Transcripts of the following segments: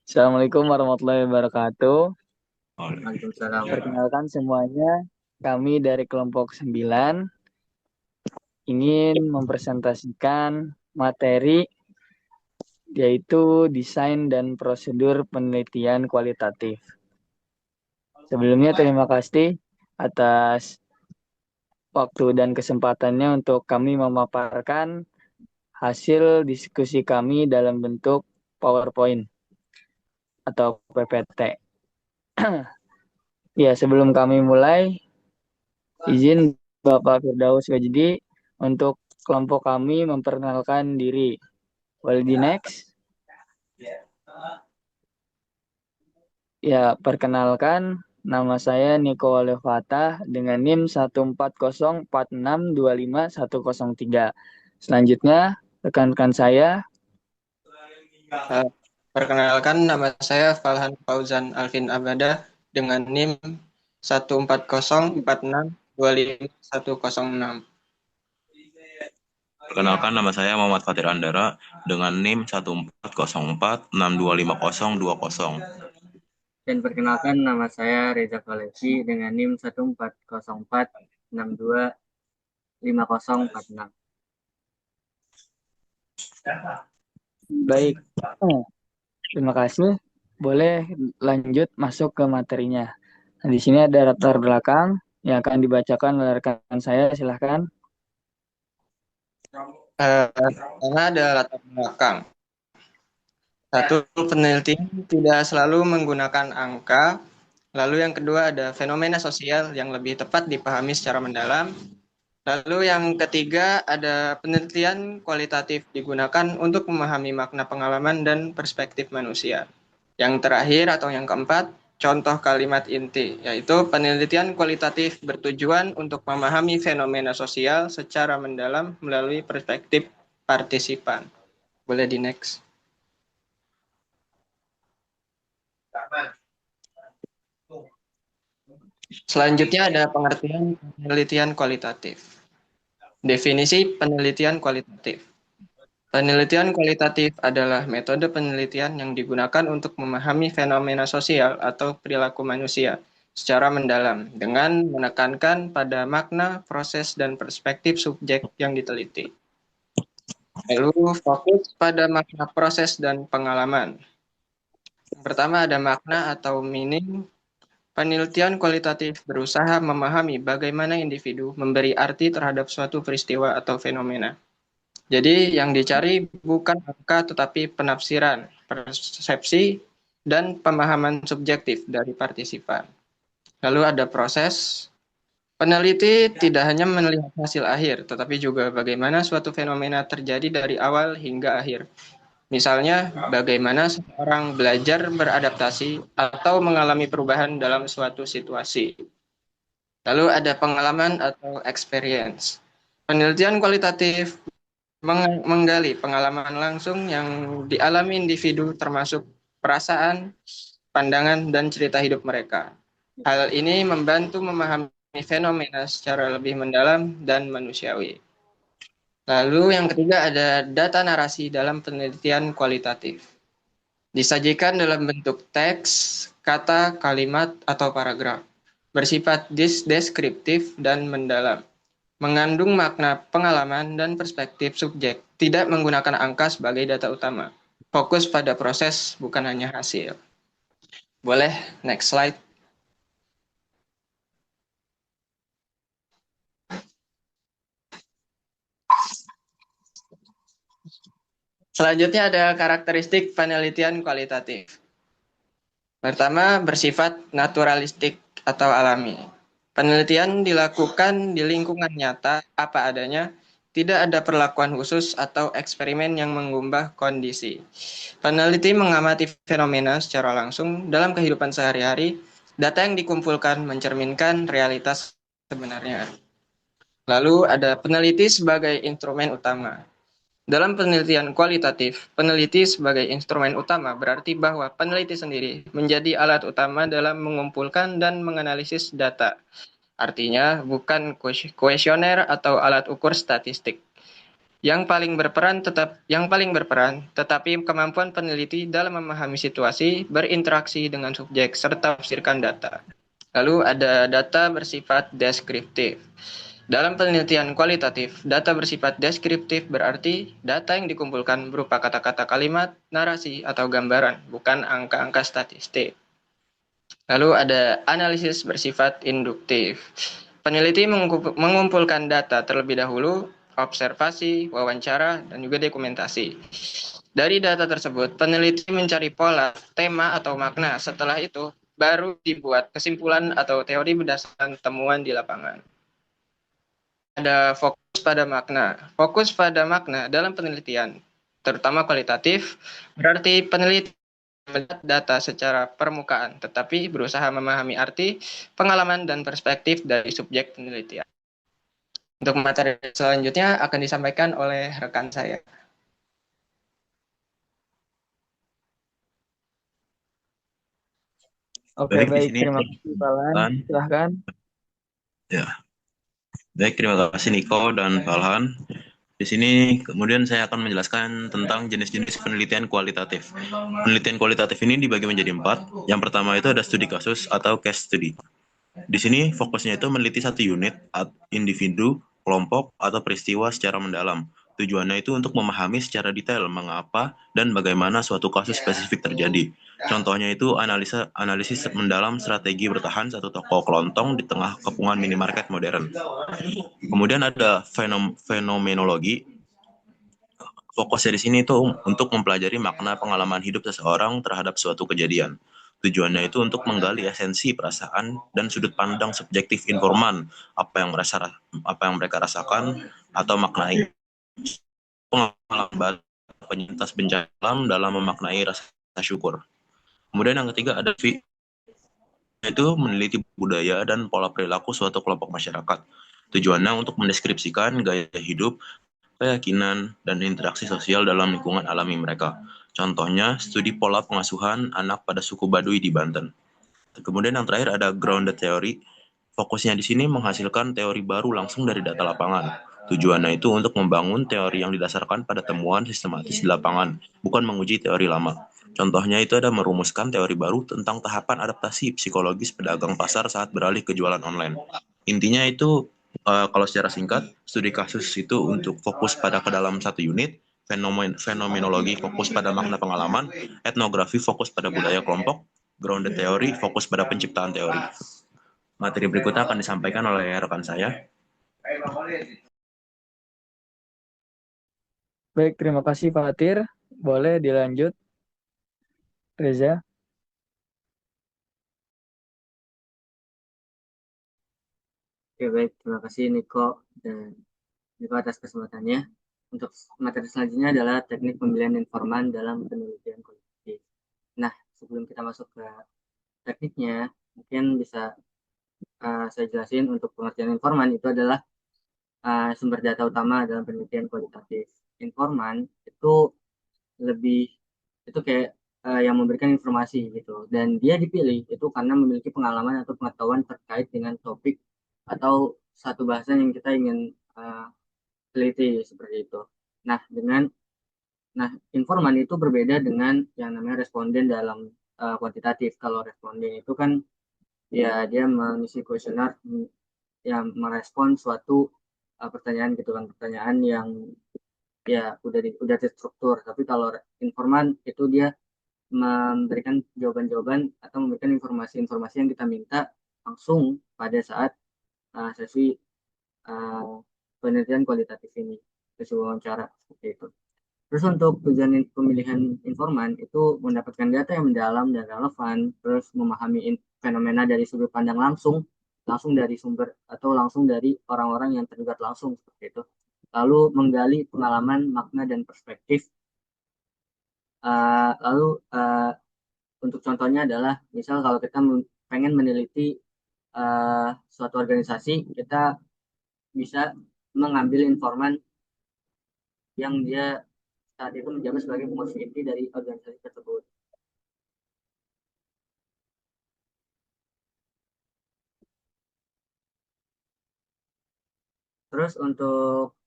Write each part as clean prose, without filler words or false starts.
Assalamualaikum warahmatullahi wabarakatuh. Waalaikumsalam. Perkenalkan semuanya, kami dari kelompok 9 ingin mempresentasikan materi yaitu desain dan prosedur penelitian kualitatif. Sebelumnya terima kasih atas waktu dan kesempatannya untuk kami memaparkan hasil diskusi kami dalam bentuk PowerPoint atau PPT. Ya, sebelum kami mulai, izin Bapak Firdaus Wajdi untuk kelompok kami memperkenalkan diri. Boleh di next? Ya, perkenalkan nama saya Niko Walefatah dengan NIM 14046251103. Selanjutnya, rekan-rekan saya. Eh, Perkenalkan nama saya Falhan Fauzan Alvin Abada dengan NIM 14046251106. Perkenalkan nama saya Muhammad Fatir Andara dengan NIM 14046250020. Dan perkenalkan nama saya Reza Valevi dengan NIM 14046625046. Baik, terima kasih. Boleh lanjut masuk ke materinya. Nah, di sini ada latar belakang yang akan dibacakan oleh rekan saya. Silahkan. Karena ada latar belakang. Satu, penelitian tidak selalu menggunakan angka. Lalu yang kedua ada fenomena sosial yang lebih tepat dipahami secara mendalam. Lalu yang ketiga ada penelitian kualitatif digunakan untuk memahami makna pengalaman dan perspektif manusia. Yang terakhir atau yang keempat, contoh kalimat inti, yaitu penelitian kualitatif bertujuan untuk memahami fenomena sosial secara mendalam melalui perspektif partisipan. Boleh di next. Selanjutnya ada pengertian penelitian kualitatif. Definisi penelitian kualitatif. Penelitian kualitatif adalah metode penelitian yang digunakan untuk memahami fenomena sosial atau perilaku manusia secara mendalam dengan menekankan pada makna, proses, dan perspektif subjek yang diteliti. Lalu fokus pada makna proses dan pengalaman. Yang pertama ada makna atau meaning. Penelitian kualitatif berusaha memahami bagaimana individu memberi arti terhadap suatu peristiwa atau fenomena. Jadi yang dicari bukan angka tetapi penafsiran, persepsi, dan pemahaman subjektif dari partisipan. Lalu ada proses. Peneliti tidak hanya melihat hasil akhir, tetapi juga bagaimana suatu fenomena terjadi dari awal hingga akhir. Misalnya, bagaimana seseorang belajar beradaptasi atau mengalami perubahan dalam suatu situasi. Lalu ada pengalaman atau experience. Penelitian kualitatif menggali pengalaman langsung yang dialami individu termasuk perasaan, pandangan, dan cerita hidup mereka. Hal ini membantu memahami fenomena secara lebih mendalam dan manusiawi. Lalu yang ketiga ada data narasi dalam penelitian kualitatif. Disajikan dalam bentuk teks, kata, kalimat, atau paragraf. Bersifat deskriptif dan mendalam. Mengandung makna pengalaman dan perspektif subjek, tidak menggunakan angka sebagai data utama. Fokus pada proses, bukan hanya hasil. Boleh, next slide. Selanjutnya ada karakteristik penelitian kualitatif. Pertama, bersifat naturalistik atau alami. Penelitian dilakukan di lingkungan nyata, apa adanya, tidak ada perlakuan khusus atau eksperimen yang mengubah kondisi. Peneliti mengamati fenomena secara langsung dalam kehidupan sehari-hari, data yang dikumpulkan mencerminkan realitas sebenarnya. Lalu ada peneliti sebagai instrumen utama. Dalam penelitian kualitatif, peneliti sebagai instrumen utama berarti bahwa peneliti sendiri menjadi alat utama dalam mengumpulkan dan menganalisis data. Artinya bukan kuesioner atau alat ukur statistik. Yang paling berperan, tetapi kemampuan peneliti dalam memahami situasi, berinteraksi dengan subjek, serta menafsirkan data. Lalu ada data bersifat deskriptif. Dalam penelitian kualitatif, data bersifat deskriptif berarti data yang dikumpulkan berupa kata-kata kalimat, narasi, atau gambaran, bukan angka-angka statistik. Lalu ada analisis bersifat induktif. Peneliti mengumpulkan data terlebih dahulu, observasi, wawancara, dan juga dokumentasi. Dari data tersebut, peneliti mencari pola, tema, atau makna. Setelah itu, baru dibuat kesimpulan atau teori berdasarkan temuan di lapangan. Ada fokus pada makna. Fokus pada makna dalam penelitian, terutama kualitatif, berarti peneliti melihat data secara permukaan, tetapi berusaha memahami arti, pengalaman, dan perspektif dari subjek penelitian. Untuk materi selanjutnya akan disampaikan oleh rekan saya. Oke, Baik, di baik. sini Terima kasih, Falan. Farhan. Silahkan. Ya, baik, terima kasih Niko dan Farhan. Di sini kemudian saya akan menjelaskan tentang jenis-jenis penelitian kualitatif. Penelitian kualitatif ini dibagi menjadi 4. Yang pertama itu ada studi kasus atau case study. Di sini fokusnya itu meneliti satu unit, individu, kelompok, atau peristiwa secara mendalam. Tujuannya itu untuk memahami secara detail mengapa dan bagaimana suatu kasus spesifik terjadi. Contohnya itu analisis mendalam strategi bertahan satu toko kelontong di tengah kepungan minimarket modern. Kemudian ada fenomenologi. Fokusnya di sini itu untuk mempelajari makna pengalaman hidup seseorang terhadap suatu kejadian. Tujuannya itu untuk menggali esensi perasaan dan sudut pandang subjektif informan, apa yang mereka rasakan atau maknai pengalaman penyintas bencana dalam memaknai rasa syukur. Kemudian yang ketiga ada yaitu meneliti budaya dan pola perilaku suatu kelompok masyarakat. Tujuannya untuk mendeskripsikan gaya hidup, keyakinan, dan interaksi sosial dalam lingkungan alami mereka. Contohnya, studi pola pengasuhan anak pada suku Baduy di Banten. Kemudian yang terakhir ada grounded theory. Fokusnya di sini menghasilkan teori baru langsung dari data lapangan. Tujuannya itu untuk membangun teori yang didasarkan pada temuan sistematis di lapangan, bukan menguji teori lama. Contohnya itu ada merumuskan teori baru tentang tahapan adaptasi psikologis pedagang pasar saat beralih ke jualan online. Intinya itu kalau secara singkat, studi kasus itu untuk fokus pada ke dalam satu unit, fenomenologi fokus pada makna pengalaman, etnografi fokus pada budaya kelompok, grounded theory fokus pada penciptaan teori. Materi berikutnya akan disampaikan oleh rekan saya. Baik, terima kasih, Fatir. Boleh dilanjut, Reza. Oke, baik. Terima kasih Niko dan Niko atas kesempatannya. Untuk materi selanjutnya adalah teknik pemilihan informan dalam penelitian kualitatif. Nah, sebelum kita masuk ke tekniknya, mungkin bisa saya jelasin untuk pengertian informan itu adalah sumber data utama dalam penelitian kualitatif. Informan itu lebih itu kayak yang memberikan informasi gitu, dan dia dipilih itu karena memiliki pengalaman atau pengetahuan terkait dengan topik atau satu bahasan yang kita ingin uh, teliti seperti itu. Nah, informan itu berbeda dengan yang namanya responden dalam kuantitatif. Kalau responden itu kan ya dia mengisi kuesioner yang merespon suatu pertanyaan gitu kan, pertanyaan yang ya udah terstruktur. Tapi kalau informan itu dia memberikan jawaban-jawaban atau memberikan informasi-informasi yang kita minta langsung pada saat sesi uh, penelitian kualitatif ini, sesi wawancara seperti itu. Terus untuk tujuan pemilihan informan itu mendapatkan data yang mendalam dan relevan, terus memahami fenomena dari sudut pandang langsung dari sumber atau langsung dari orang-orang yang terlibat langsung seperti itu. Lalu menggali pengalaman, makna dan perspektif. Lalu untuk contohnya adalah misal kalau kita pengen meneliti suatu organisasi, kita bisa mengambil informan yang dia saat itu menjabat sebagai pengurus inti dari organisasi tersebut. Terus untuk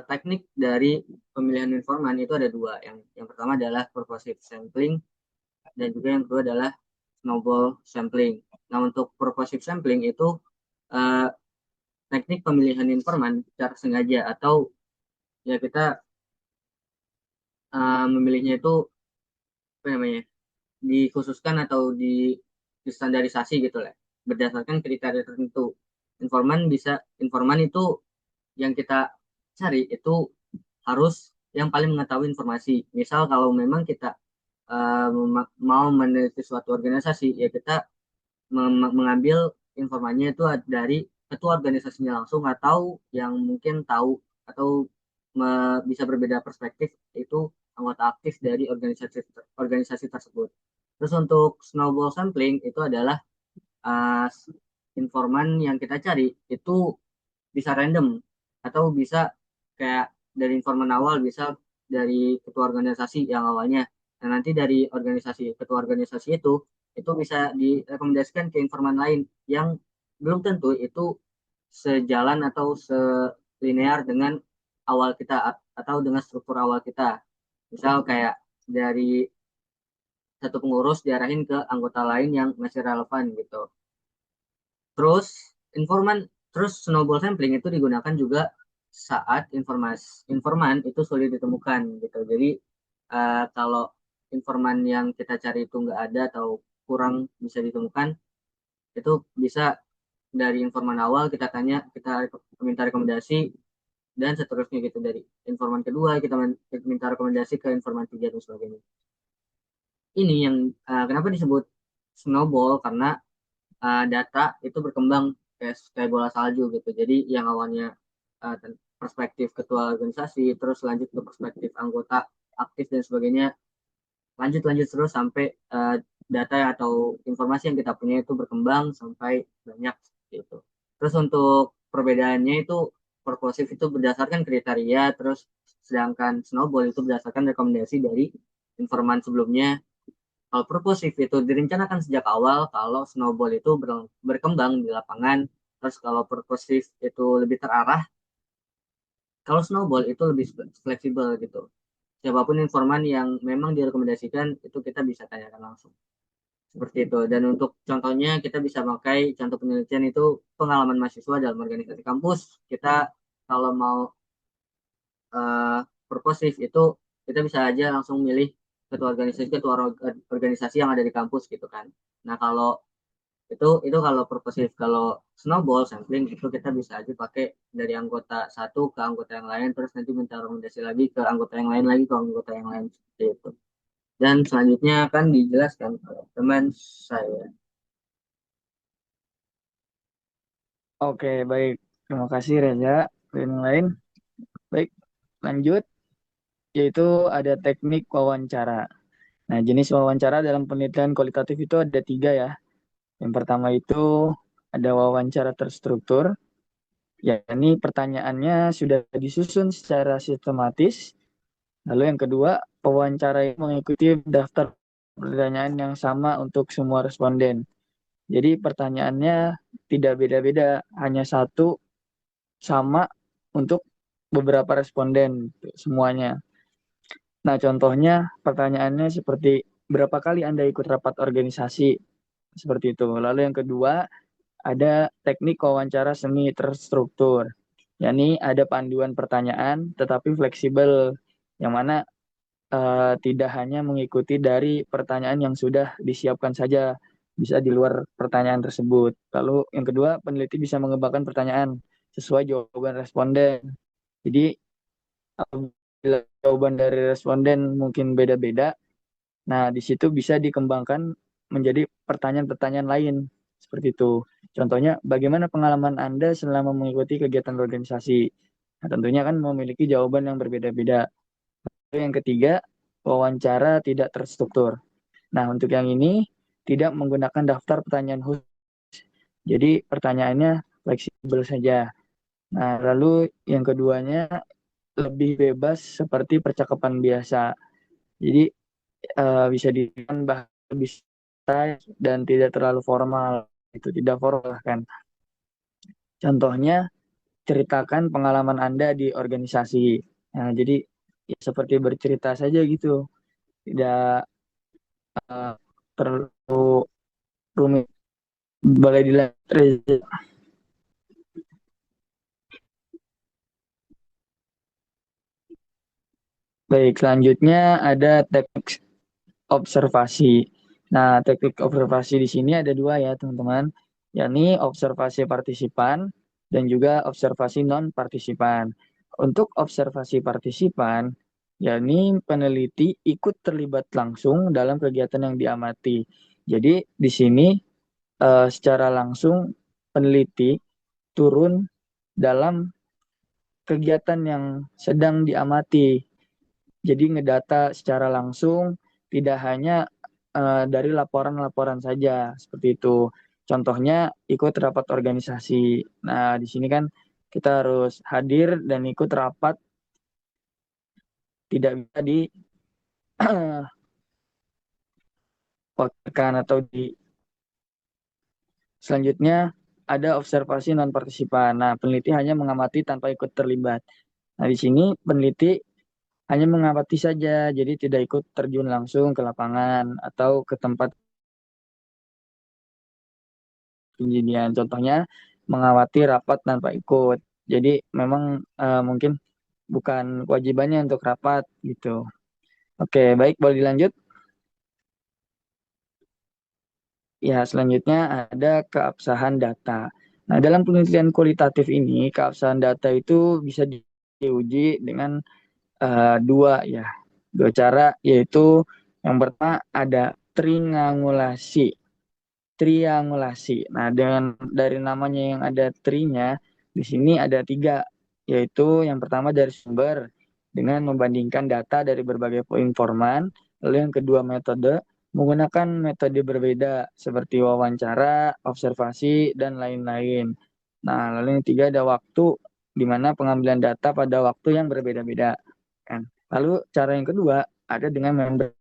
teknik dari pemilihan informan itu ada dua. Yang pertama adalah purposive sampling dan juga yang kedua adalah snowball sampling. Nah, untuk purposive sampling itu uh, teknik pemilihan informan secara sengaja atau ya kita memilihnya itu apa namanya dikhususkan atau distandarisasi gitu lah berdasarkan kriteria tertentu. Informan itu yang kita cari itu harus yang paling mengetahui informasi. Misal kalau memang kita mau meneliti suatu organisasi, ya kita mengambil informannya itu dari ketua organisasinya langsung atau yang mungkin tahu atau bisa berbeda perspektif itu anggota aktif dari organisasi organisasi tersebut. Terus untuk snowball sampling itu adalah uh, informan yang kita cari itu bisa random atau bisa kayak dari informan awal bisa dari ketua organisasi yang awalnya. Nah, nanti dari ketua organisasi itu bisa direkomendasikan ke informan lain yang belum tentu itu sejalan atau selinear dengan awal kita atau dengan struktur awal kita. Misal kayak dari satu pengurus diarahin ke anggota lain yang masih relevan gitu. Terus informan terus snowball sampling itu digunakan juga saat informan itu sulit ditemukan gitu. Jadi kalau informan yang kita cari itu nggak ada atau kurang bisa ditemukan, itu bisa dari informan awal kita minta rekomendasi dan seterusnya gitu dari informan kedua kita minta rekomendasi ke informan tiga dan sebagainya. Ini yang kenapa disebut snowball karena data itu berkembang kayak bola salju gitu. Jadi yang awalnya uh, perspektif ketua organisasi, terus lanjut ke perspektif anggota aktif dan sebagainya, lanjut lanjut terus sampai data atau informasi yang kita punya itu berkembang sampai banyak gitu. Terus untuk perbedaannya itu purposive itu berdasarkan kriteria, terus sedangkan snowball itu berdasarkan rekomendasi dari informan sebelumnya. Kalau purposive itu direncanakan sejak awal, kalau snowball itu berkembang di lapangan, terus kalau purposive itu lebih terarah, kalau snowball itu lebih fleksibel gitu. Siapapun informan yang memang direkomendasikan itu kita bisa tanyakan langsung. Seperti itu. Dan untuk contohnya kita bisa pakai contoh penelitian itu pengalaman mahasiswa dalam organisasi kampus. Kita kalau mau purposive itu kita bisa aja langsung milih ketua organisasi yang ada di kampus gitu kan. Nah, kalau itu kalau purposive. Kalau snowball sampling itu kita bisa aja pakai dari anggota satu ke anggota yang lain, terus nanti minta rekomendasi lagi ke anggota yang lain lagi ke anggota yang lain seperti itu. Dan selanjutnya akan dijelaskan oleh teman saya. Oke, baik. Terima kasih Reza. Dan yang lain, baik. Lanjut, yaitu ada teknik wawancara. Nah, jenis wawancara dalam penelitian kualitatif itu ada tiga ya. Yang pertama itu ada wawancara terstruktur, yakni pertanyaannya sudah disusun secara sistematis. Lalu yang kedua, pewawancara yang mengikuti daftar pertanyaan yang sama untuk semua responden. Jadi pertanyaannya tidak beda-beda, hanya satu sama untuk beberapa responden semuanya. Nah, contohnya pertanyaannya seperti berapa kali Anda ikut rapat organisasi? Seperti itu. Lalu yang kedua, ada teknik wawancara semi terstruktur. yakni ada panduan pertanyaan tetapi fleksibel yang mana tidak hanya mengikuti dari pertanyaan yang sudah disiapkan saja, bisa di luar pertanyaan tersebut. Lalu yang kedua, peneliti bisa mengembangkan pertanyaan sesuai jawaban responden. Jadi apabila jawaban dari responden mungkin beda-beda, nah di situ bisa dikembangkan menjadi pertanyaan-pertanyaan lain seperti itu. Contohnya, bagaimana pengalaman Anda selama mengikuti kegiatan organisasi? Nah, tentunya kan memiliki jawaban yang berbeda-beda. Yang ketiga, wawancara tidak terstruktur. Nah, untuk yang ini tidak menggunakan daftar pertanyaan khusus. Jadi pertanyaannya fleksibel saja. Nah, lalu yang keduanya lebih bebas seperti percakapan biasa. Jadi bisa digunakan bahasa lebih dan tidak terlalu formal. Itu tidak formal kan. Contohnya ceritakan pengalaman Anda di organisasi. Nah, jadi ya seperti bercerita saja gitu, tidak terlalu rumit. Boleh dilanjut. Baik, selanjutnya ada teknik observasi. Nah, teknik observasi di sini ada dua ya, teman-teman, yakni observasi partisipan dan juga observasi non-partisipan. Untuk observasi partisipan, yakni peneliti ikut terlibat langsung dalam kegiatan yang diamati. Jadi, di sini secara langsung peneliti turun dalam kegiatan yang sedang diamati. Jadi ngedata secara langsung, tidak hanya dari laporan-laporan saja seperti itu. Contohnya ikut rapat organisasi. Nah, di sini kan kita harus hadir dan ikut rapat, tidak bisa diwakilkan atau di selanjutnya ada observasi non partisipan. Nah, peneliti hanya mengamati tanpa ikut terlibat. Nah, di sini peneliti hanya mengamati saja, jadi tidak ikut terjun langsung ke lapangan atau ke tempat kejadian. Contohnya mengawati rapat tanpa ikut. Jadi memang mungkin bukan kewajibannya untuk rapat gitu. Oke, baik, boleh dilanjut. Ya, selanjutnya ada keabsahan data. Nah, dalam penelitian kualitatif ini, keabsahan data itu bisa diuji dengan dua ya, dua cara, yaitu yang pertama ada triangulasi. Triangulasi. Nah, dengan dari namanya yang ada trinya, di sini ada tiga, yaitu yang pertama dari sumber dengan membandingkan data dari berbagai informan, lalu yang kedua metode menggunakan metode berbeda seperti wawancara, observasi, dan lain-lain. Nah, lalu yang ketiga ada waktu, di mana pengambilan data pada waktu yang berbeda-beda. Kan? Lalu cara yang kedua ada dengan member,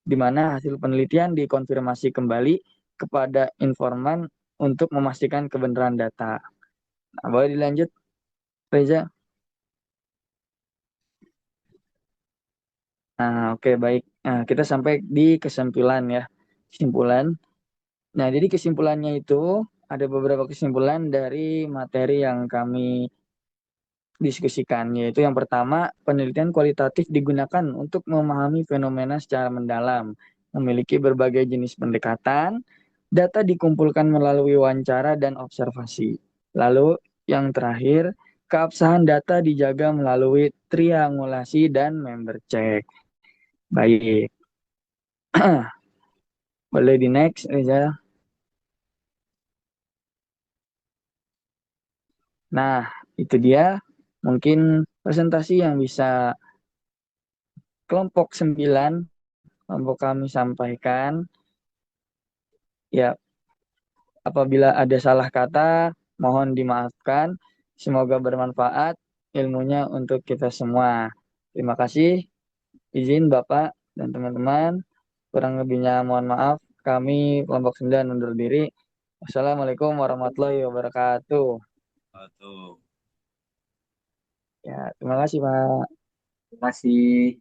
di mana hasil penelitian dikonfirmasi kembali kepada informan untuk memastikan kebenaran data. Nah, boleh dilanjut, Reza? Nah, oke, baik. Nah, kita sampai di kesimpulan ya. Kesimpulan. Nah, jadi kesimpulannya itu ada beberapa kesimpulan dari materi yang kami diskusikan, yaitu yang pertama, penelitian kualitatif digunakan untuk memahami fenomena secara mendalam, memiliki berbagai jenis pendekatan, data dikumpulkan melalui wawancara dan observasi. Lalu yang terakhir, keabsahan data dijaga melalui triangulasi dan member check. Baik, boleh di next, Reza. Nah, itu dia mungkin presentasi yang bisa kelompok 9 kelompok kami sampaikan. Ya, apabila ada salah kata, mohon dimaafkan. Semoga bermanfaat ilmunya untuk kita semua. Terima kasih. Izin Bapak dan teman-teman. Kurang lebihnya mohon maaf. Kami kelompok 9 undur diri. Wassalamualaikum warahmatullahi wabarakatuh. Atau Ya, terima kasih Pak. Terima kasih.